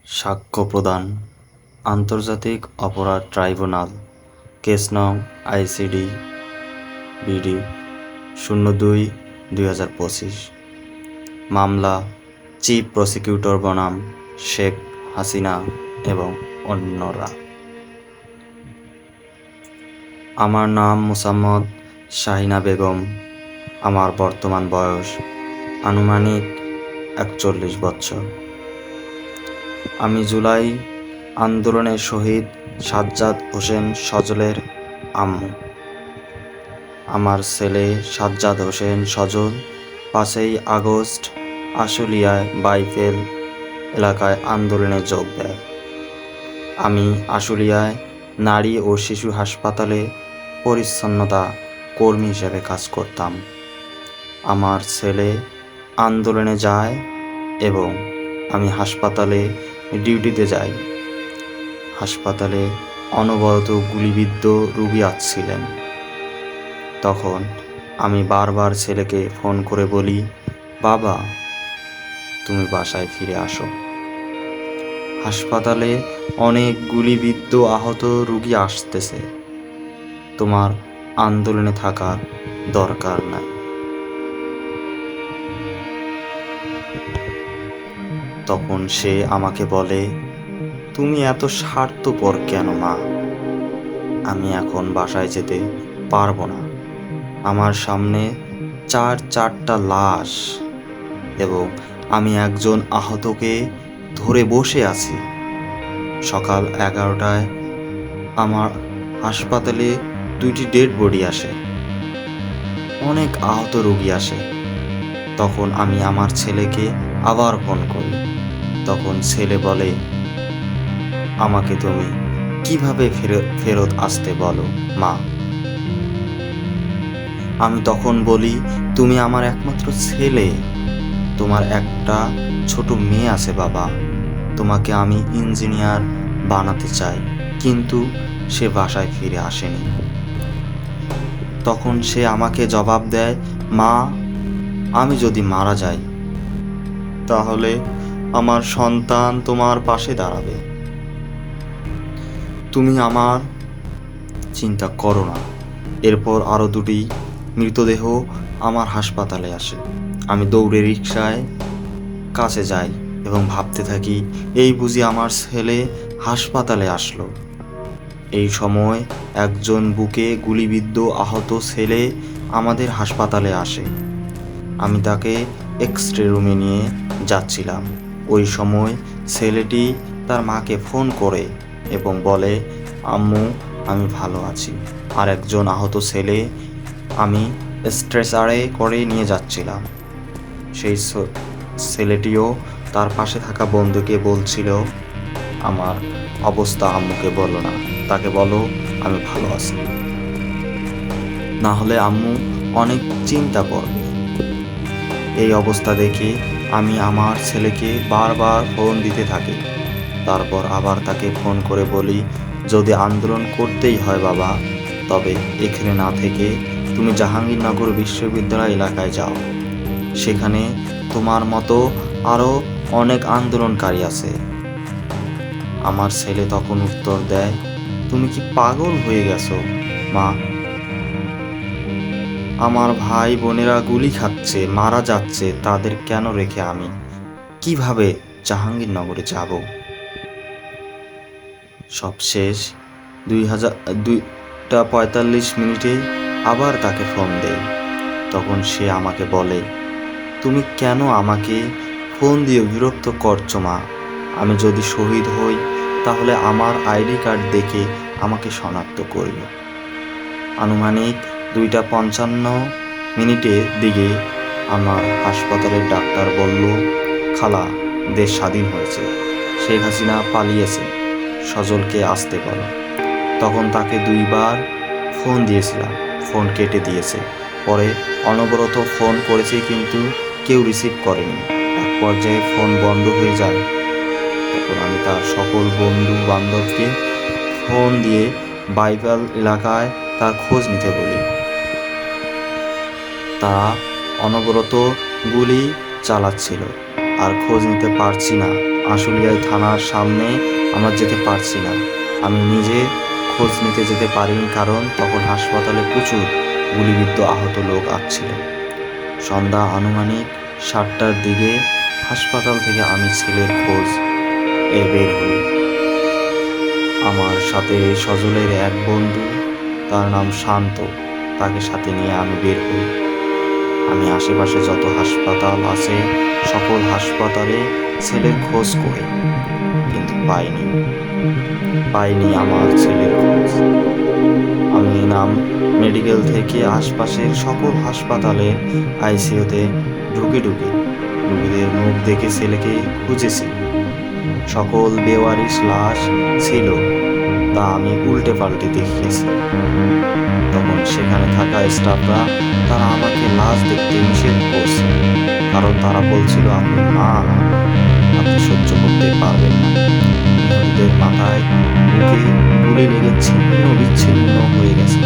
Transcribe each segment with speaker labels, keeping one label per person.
Speaker 1: সাক্ষ্য প্রদান আন্তর্জাতিক অপরাধ ট্রাইব্যুনাল কেস নং ICD BD 02-2025 মামলা চিফ প্রসিকিউটর বনাম শেখ হাসিনা এবং অন্যরা। আমার নাম মোসাম্মদ শাহিনা বেগম। আমার বর্তমান বয়স আনুমানিক 41 বছর। আমি জুলাই আন্দোলনের শহীদ সাজ্জাদ হোসেন সজলের আম্মু। আমার ছেলে সাজ্জাদ হোসেন সজল 5ই আগস্ট আশুলিয়ায় বাইফেল এলাকায় আন্দোলনে যোগ দেয়। আমি আশুলিয়ায় নারী ও শিশু হাসপাতালে পরিচ্ছন্নতা কর্মী হিসেবে কাজ করতাম। আমার ছেলে আন্দোলনে যায় এবং আমি হাসপাতালে ডিউটিতে যাই। হাসপাতালে অনবরত গুলিবিদ্ধ রোগী আসছিলেন। তখন আমি বারবার ছেলেকে ফোন করে বলি, বাবা তুমি বাসায় ফিরে আসো। হাসপাতালে অনেক গুলিবিদ্ধ আহত রোগী আসতেছে, তোমার আন্দোলনে থাকার দরকার নাই। তখন সে আমাকে বলে, তুমি এত স্বার্থপর কেন মা? আমি এখন বাসায় যেতে পারবো না। আমার সামনে চারটা লাশ এবং আমি একজন আহতকে ধরে বসে আছি। সকাল 11টায় আমার হাসপাতালে 2টি ডেড বডি আসে, অনেক আহত রোগী আসে। তখন আমি আমার ছেলেকে আবার ফোন করি। তখন ছেলে বলে, আমাকে তুমি কিভাবে ফেরত আসতে বলো মা? আমি তখন বলি, তুমি আমার একমাত্র ছেলে, তোমার একটা ছোট মেয়ে আছে বাবা, তোমাকে আমি ইঞ্জিনিয়ার বানাতে চাই, কিন্তু সে বাসায় ফিরে আসেনি। তখন সে আমাকে জবাব দেয়, মা আমি যদি মারা যাই তাহলে আমার সন্তান তোমার পাশে দাঁড়াবে, তুমি আমার চিন্তা করো না। এরপর আরও 2টি মৃতদেহ আমার হাসপাতালে আসে। আমি দৌড়ে রিকশায় কাছে যাই এবং ভাবতে থাকি, এই বুঝি আমার ছেলে হাসপাতালে আসলো। এই সময় একজন বুকে গুলিবিদ্ধ আহত ছেলে আমাদের হাসপাতালে আসে। আমি তাকে এক্স-রে রুমে নিয়ে যাচ্ছিলাম। ওই সময় ছেলেটি তার মাকে ফোন করে এবং বলে, আম্মু আমি ভালো আছি। আর একজন আহত ছেলে আমি স্ট্রেচারে করে নিয়ে যাচ্ছিলাম। সেই ছেলেটিও তার পাশে থাকা বন্ধুকে বলছিল, আমার অবস্থা আম্মুকে বলো না, তাকে বলো আমি ভালো আছি, না হলে আম্মু অনেক চিন্তা করবে। এই অবস্থা দেখে আমি আমার ছেলেকে বারবার ফোন দিতে থাকি। তারপর আবার তাকে ফোন করে বলি, যদি আন্দোলন করতেই হয় বাবা, তবে এখানে না থেকে তুমি জাহাঙ্গীরনগর বিশ্ববিদ্যালয় এলাকায় যাও, সেখানে তোমার মতো আরও অনেক আন্দোলনকারী আছে। আমার ছেলে তখন উত্তর দেয়, তুমি কি পাগল হয়ে গেছো মা? আমার ভাই বোনেরা গুলি খাচ্ছে, মারা যাচ্ছে, তাদের কেন রেখে আমি কিভাবে জাহাঙ্গীরনগরে যাব? সবশেষ 2:45 আবার তাকে ফোন দেই। তখন সে আমাকে বলে, তুমি কেন আমাকে ফোন দিয়ে বিরক্ত করছো মা? আমি যদি শহীদ হই তাহলে আমার আইডি কার্ড দেখে আমাকে শনাক্ত করিও। আনুমানিক 2:55 দিকে আমার হাসপাতালের ডাক্তার বলল, খালা দেশ স্বাধীন হয়েছে, শেখ হাসিনা পালিয়েছে, সজলকে আসতে বলো। তখন তাকে 2বার ফোন দিয়েছিলাম, ফোন কেটে দিয়েছে। পরে অনবরত ফোন করেছি কিন্তু কেউ রিসিভ করেনি। এক পর্যায়ে ফোন বন্ধ হয়ে যায়। তখন আমি তার সকল বন্ধু বান্ধবকে ফোন দিয়ে বাইবেল এলাকায় তার খোঁজ নিতে বলি। তারা অনবরত গুলি চালাচ্ছিল আর খোঁজ নিতে পারছি না। আশুলিয়ায় থানার সামনে আমরা যেতে পারছি না। আমি নিজে খোঁজ নিতে যেতে পারিনি, কারণ তখন হাসপাতালে প্রচুর গুলিবিদ্ধ আহত লোক আসছিল। সন্ধ্যা আনুমানিক 7টার দিকে হাসপাতাল থেকে আমি ছেলের খোঁজ বের হই। আমার সাথে সজলের এক বন্ধু, তার নাম শান্ত, তাকে সাথে নিয়ে আমি বের হই। আমি আশেপাশে যত হাসপাতাল আছে সকল হাসপাতালে ছেলের খোঁজ করি, কিন্তু পাইনি আমার ছেলের খোঁজ। আমি নাম মেডিকেল থেকে আশপাশের সকল হাসপাতালে আইসিইউতে ঢুকে রোগীদের মুখ দেখে ছেলেকে খুঁজেছি। সকল বেওয়ারিশ লাশ ছিল, তা আমি উল্টে পাল্টে দেখিয়েছি। তখন সেখানে থাকা স্টাফরা তারা আমাকে লাশ দেখতে নিষেধ করছে, কারণ তারা বলছিল আপনি সহ্য করতে পারবেন না। নিহতদের মাথায় মুখে গুলি লেগে ছিন্ন বিচ্ছিন্ন হয়ে গেছে,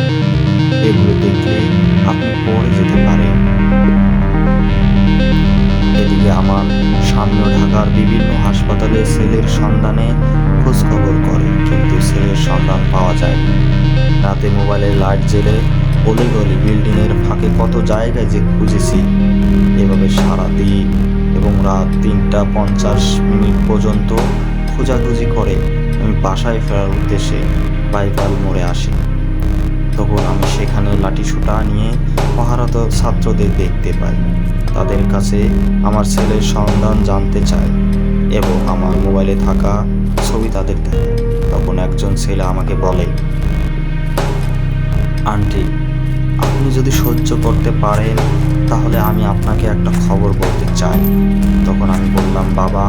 Speaker 1: এগুলো দেখলে আপনি পড়ে যেতে পারেন। এদিকে আমার সামনে ঢাকার বিভিন্ন হাসপাতালে ছেলের সন্ধানে খোঁজ খবর করে, কিন্তু ছেলের সন্ধান পাওয়া যায়। রাতে মোবাইলের লাইট জেলে অলিগলি বিল্ডিংয়ের ফাঁকে কত জায়গায় যে খুঁজেছি। এভাবে সারাদিন এবং রাত 3টা 50 পর্যন্ত খোঁজাখুঁজি করে আমি বাসায় ফেরার উদ্দেশ্যে বাইপাল মোড়ে আসি। তখন আমি সেখানে লাঠিসোঁটা নিয়ে পাহারারত ছাত্রদের দেখতে পাই। তাদের কাছে আমার ছেলের সন্ধান জানতে চাই এবং আমার মোবাইলে থাকা ছবি তাদের দেয়। তখন একজন ছেলে আমাকে বলে, আন্টি, আপনি যদি সহ্য করতে পারেন তাহলে আমি আপনাকে একটা খবর বলতে চাই। তখন আমি বললাম, বাবা,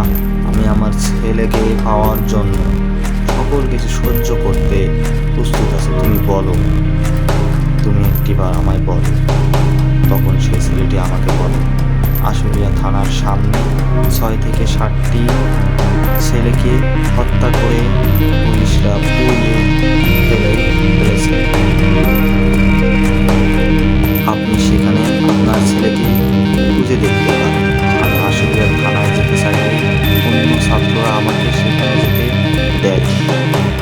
Speaker 1: আমি আমার ছেলেকে পাওয়ার জন্য সকল কিছু সহ্য করতে প্রস্তুত আছি, তুমি বলো, তুমি একটিবার আমায় বলো। তখন সেই ছেলেটি আমাকে বলে, আশুলিয়া থানার সামনে 6 থেকে 7টি ছেলেকে হত্যা করে পুলিশরা পুড়িয়ে ফেলেছে। আপনি সেখানে আপনার ছেলেকে খুঁজে দেখতে পারেন। আমি আশুলিয়া থানায় যেতে চাইলে অন্য ছাত্ররা আমাকে সেখানে যেতে দেয়।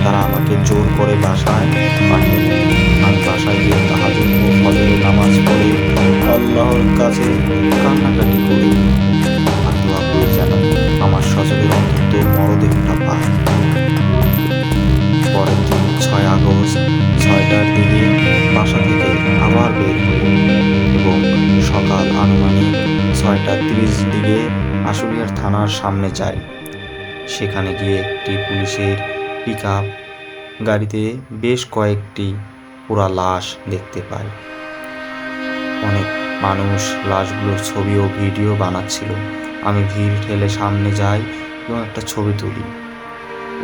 Speaker 1: তারা আমাকে জোর করে বাসায় পাঠিয়ে দেয়। আমি বাসায় গিয়ে তাহাজ্জুদ ও ফজরের নামাজ পড়ে আল্লাহর কাছে কান্নাকাটি করি আর দোয়া করি যেন আমার সজলের অন্তত মরদেহটা পায়। পরের দিন 6 আগস্ট 6টার দিকে বাসা থেকে আবার বের হই এবং সকাল আনুমানিক 6টা 30 দিকে আশুলিয়ার থানার সামনে যাই। সেখানে গিয়ে একটি পুলিশের পিকআপ গাড়িতে বেশ কয়েকটি পোড়া লাশ দেখতে পাই। অনেক মানুষ লাশগুলোর ছবি ও ভিডিও বানাচ্ছিল। আমি ভিড় ঠেলে সামনে যাই এবং একটা ছবি তুলি।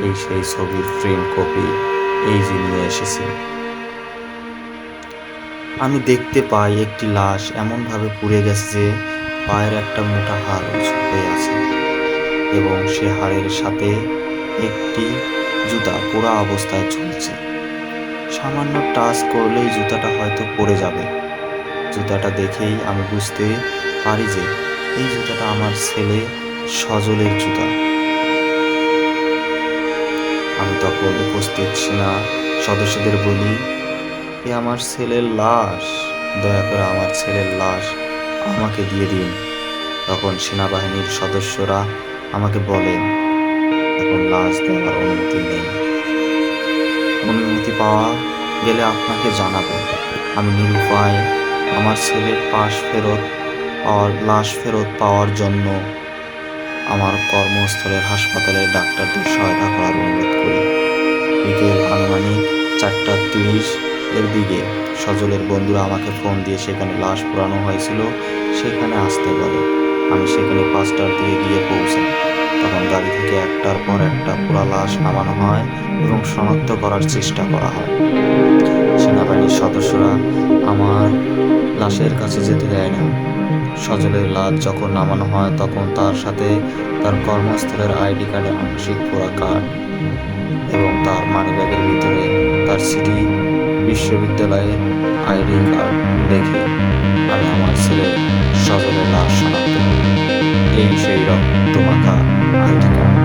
Speaker 1: এই সেই ছবির ফ্রেম কপি এই যে নিয়ে এসেছি। আমি দেখতে পাই একটি লাশ এমনভাবে পুড়ে গেছে যে পায়ের একটা মোটা হাড় হয়ে আছে এবং সে হাড়ের সাথে একটি জুতা পোড়া অবস্থায় ঝুলছে। সামান্য টাচ করলেই জুতাটা হয়তো পড়ে যাবে। জুতাটা দেখেই আমি বুঝতে পারি যে এই জুতাটা আমার ছেলে সজলের জুতা। আমি তখন উপস্থিত সেনা সদস্যদের বলি, এ আমার ছেলের লাশ, দয়া করে আমার ছেলের লাশ আমাকে দিয়ে দিন। তখন সেনাবাহিনীর সদস্যরা আমাকে বলেন, এখন লাশ দেওয়ার অনুমতি নেই, অনুমতি পাওয়া গেলে আপনাকে জানাবো। আমি নিরুপায় আমার ছেলের লাশ ফেরত পাওয়ার জন্য আমার কর্মস্থলের হাসপাতালের ডাক্তারদের সহায়তা করার অনুরোধ করি। বিকেল আনুমানিক 4টা 30 এর দিকে সজলের বন্ধুরা আমাকে ফোন দিয়ে সেখানে লাশ পোড়ানো হয়েছিল সেখানে আসতে বলে। আমি সেখানে 5টার দিকে গিয়ে পৌঁছাই। তখন গাড়ি থেকে একটার পর একটা পোড়া লাশ নামানো হয় এবং শনাক্ত করার চেষ্টা করা হয়। সেনাবাহিনীর সদস্যরা আমার লাশের কাছে যেতে দেয় না। সজলের লাশ যখন নামানো হয় তখন তার সাথে তার কর্মস্থলের আইডি কার্ডে আংশিক পোড়া কার্ড এবং তার মানিব্যাগের ভিতরে তার সিটি বিশ্ববিদ্যালয়ের আইডি কার্ড দেখে আমি আমার ছেলে সজলের লাশ শনাক্ত করি। এই সেই রক্তমাখা আইডি কার্ড।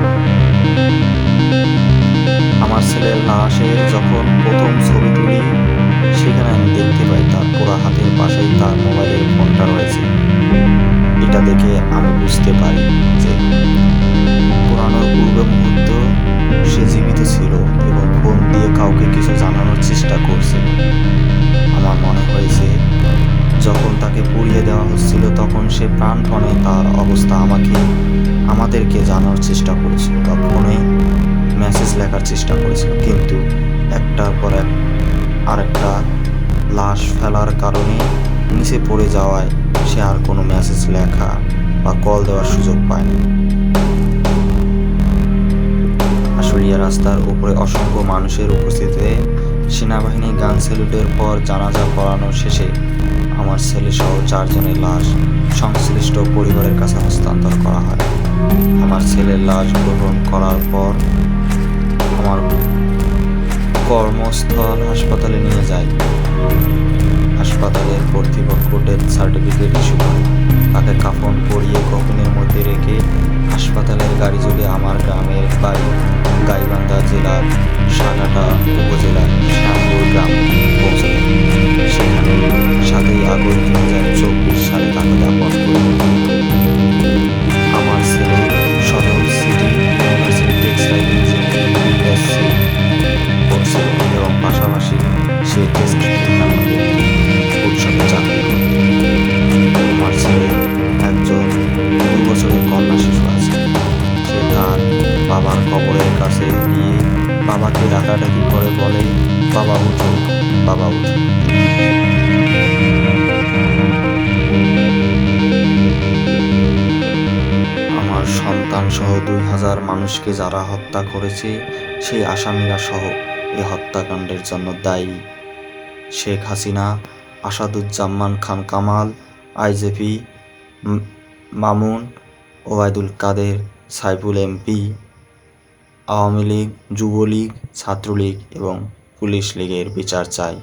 Speaker 1: সে প্রাণপণে তার অবস্থা আমাদেরকে জানার চেষ্টা করেছিল বা ফোনে মেসেজ লেখার চেষ্টা করেছিল, কিন্তু একটার পর আরেকটা লাশ ফেলার কারণে নিচে পড়ে যাওয়ায় সে আর কোনো মেসেজ লেখা বা কল দেওয়ার সুযোগ পায়নি। আশুলিয়া রাস্তার উপরে অসংখ্য মানুষের উপস্থিতিতে সেনাবাহিনী গান স্যালুটের পর জানাজা পড়ানো শেষে আমার ছেলেসহ 4 জনের লাশ সংশ্লিষ্ট পরিবারের কাছে হস্তান্তর করা হয়। আমার ছেলের লাশ গ্রহণ করার পর আমার কর্মস্থল হাসপাতালে নিয়ে যায়। হাসপাতালের কর্তৃপক্ষ ডেথ সার্টিফিকেট ইস্যু করে। তাকে কাফন পরিয়ে কফিনের মধ্যে রেখে হাসপাতালের গাড়ি যোগে আমার গ্রামের বাড়ি গাইবান্ধা জেলার সাগাটা উপজেলার শ্যামপুর গ্রাম পৌঁছে দেয়। সেখানে 7ই আগস্ট 2024 সালে তাকে দাফন করে। আমার ছেলে সদর city university textile engineering BSc পড়ছিল এবং পাশাপাশি সে টেস্ট টুর্নামেন্টে উৎসবে চাকরি করে। আমার ছেলে একজন 2 বছরের কন্যা শিশু আছে। সে তার বাবার কবরের কাছে গিয়ে বাবাকে ডাকাডাকি করে বলে, বাবা উঠো, বাবা উঠো। আমার সন্তান সহ 2000 মানুষকে যারা হত্যা করেছে সেই আসামিরা সহ এই হত্যাকাণ্ডের জন্য দায়ী শেখ হাসিনা, আসাদুজ্জামান খান কামাল, আইজিপি মামুন, ওবায়দুল কাদের, সাইফুল এমপি, আওয়ামী লীগ, যুবলীগ, ছাত্রলীগ এবং পুলিশ লীগের বিচার চাই।